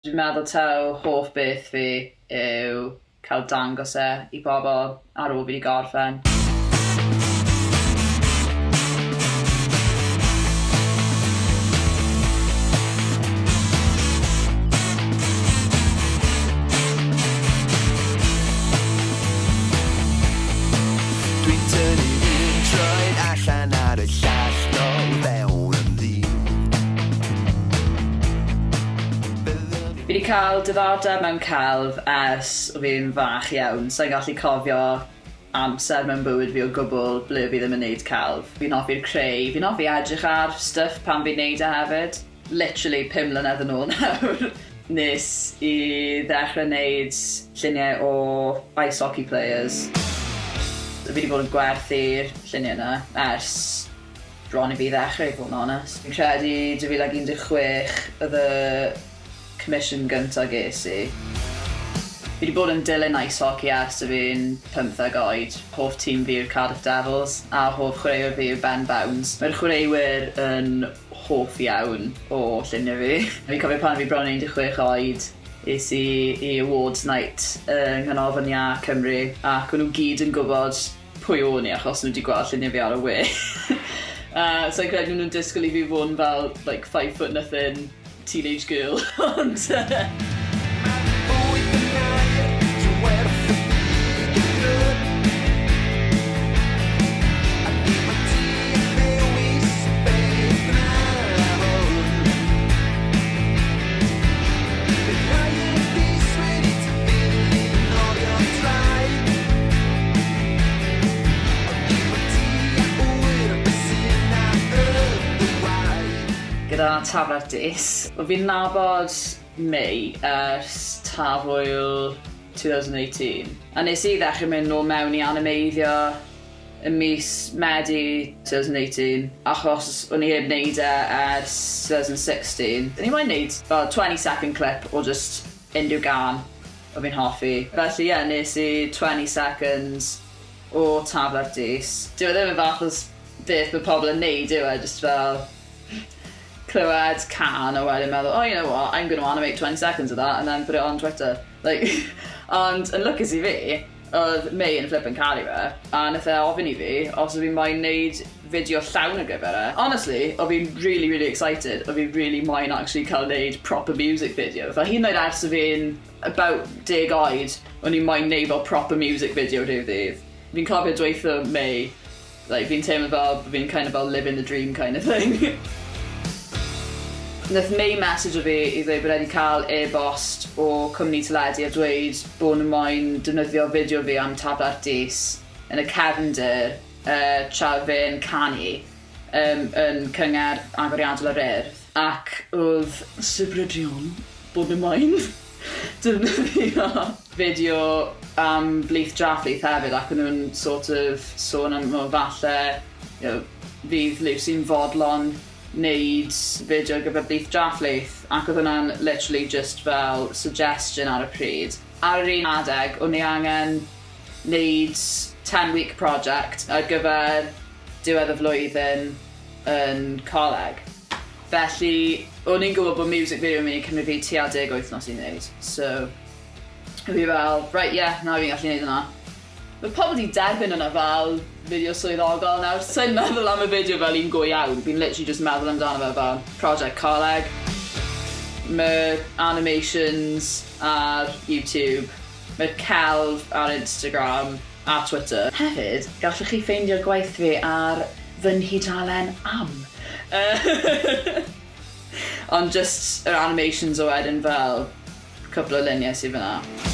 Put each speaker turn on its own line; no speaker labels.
Dwi'n meddwl taw hoff beth fi yw cael dangos i bobl ar ôl fi wedi gorffen.
Dwi'n tynnu un troed allan ar y llall nôl fewn yn ddyn.
Fi wedi cael diddordeb mewn celf ers o fi'n fach iawn. Sa'n gallu cofio amser mewn bywyd fi o gwbl ble fi ddim yn neud celf. Fi'n hoffi'r creu, fi'n hoffi edrych ar stuff pan fi'n neud e hefyd. Literally 5 mlynedd yn ôl nawr. Nes i ddechrau neud lluniau o ice hockey players. Fi wedi bod yn gwerthu'r lluniau yna ers bron i fi ddechrau, i fod yn onest. Fi'n credu 2016 oedd y commission gyntaf ges i. Fi wedi bod yn dilyn ice hockey ers y fi'n 15 oed. Hoff tîm fi yw'r Cardiff Devils a hoff chwaraewr fi yw Ben Bounds. Mae'r chwaraewyr yn hoff iawn o lluniau fi. Fi'n cofio pan fi bron 16 oed. Es i Awards Night yng Nghanolfan Ia Cymru ac o'n nhw gyd yn gwybod pwy o'n i achos nhw wedi gweld lluniau fi ar y we. So i'n credu nhw'n disgwyl i fi fod yn fel 5'0" teenage girl. Ond gyda Tafler Dis. Fi'n nabod Mei ers tafwyl 2018. A nes i ddechrau mynd nôl mewn i animeiddio yn mis Medi 2018 achos o'n i heb wneud e ers 2016. O'n i moyn wneud fel 20-second clip o just unrhyw gan o fi'n hoffi. Felly ie, nes i 20 seconds o Tafler Dis. Dyw e ddim yn fath o beth mae pobl yn neud, yw e, just fel clywed can a wedyn meddwl, oh, you know what, I'm going to animate 20 seconds of that and then put it on Twitter. Ond yn lwcus i fi, oedd Mei yn flip yn caru fe, a nath e ofyn i fi os oedd fi'n moyn wneud fideo llawn ar gyfer e. Honestly, oedd fi'n really excited, oedd fi'n really moyn actually cael wneud proper music video. Fel hyd yn oed ers o fi'n about 10 oed, o'n i'n moyn wneud fel proper music video rhyw ddydd. Fi'n cofio dweutho Mei, fi'n teimlo fel fi'n kind of fel living the dream kind of thing. Nath Mei message o fi i ddweud bod wedi cael e-bost o cwmni teledu a dweud bod nhw'n moyn defnyddio fideo fi am Tafler Dis yn y cefndir tra fe'n canu yn cyngerdd agoriadol yr Urdd. Ac oedd Sibrydion bod nhw'n moyn defnyddio fideo am blith drafflith hefyd ac o'n nhw'n sort of sôn am falle fydd Lucy'n fodlon wneud fideo gyfer blith drafflith ac oedd hwnna'n literally just fel suggestion ar y pryd. Ar yr un adeg, o'n i angen wneud 10-week project ar gyfer diwedd y flwyddyn yn coleg. Felly, o'n i'n gwybod bod music video yn mynd i cymryd fi tua 10 wythnos i wneud. So, fi fel, right, yeah, na fi'n gallu wneud hwnna. Mae pobl wedi derbyn hwnna fel fideo swyddogol nawr. Sa'n meddwl am y fideo fel un go iawn. Fi'n literally just meddwl amdano fe fel project coleg. Mae animations ar YouTube. Mae'r celf ar Instagram a Twitter. Hefyd, gallwch chi ffeindio'r gwaith fi ar fy nhudalen am. Ond just yr animations o wedyn fel cwpl o luniau sydd fyna.